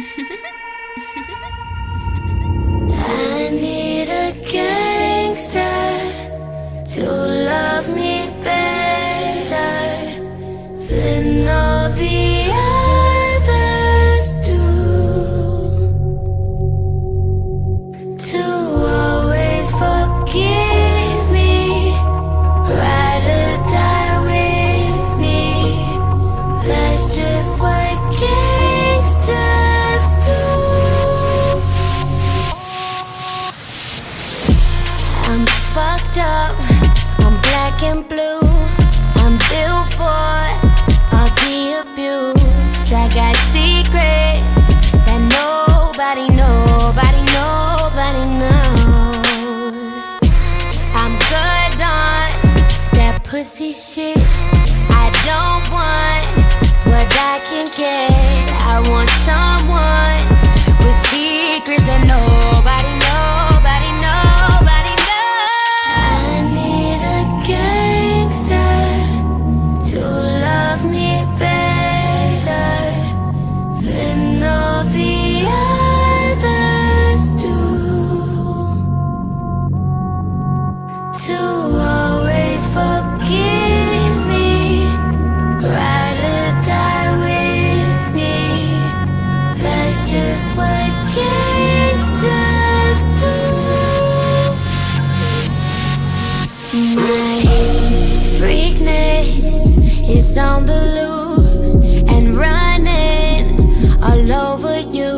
I need a gangster to love me better than all the others do. To always forgive me, ride or die with me. That's just what gangsters do. I'm fucked up, I'm black and blue. I'm built for all the abuse. I got secrets that nobody knows. I'm good on that pussy shit. I don't want what I can get. I want someone with secrets that nobody knows. I need a gangster to love me better than all the others do. To always forgive me, ride or die with me. That's just what gangsters do. My freakness is on the loose and running all over you.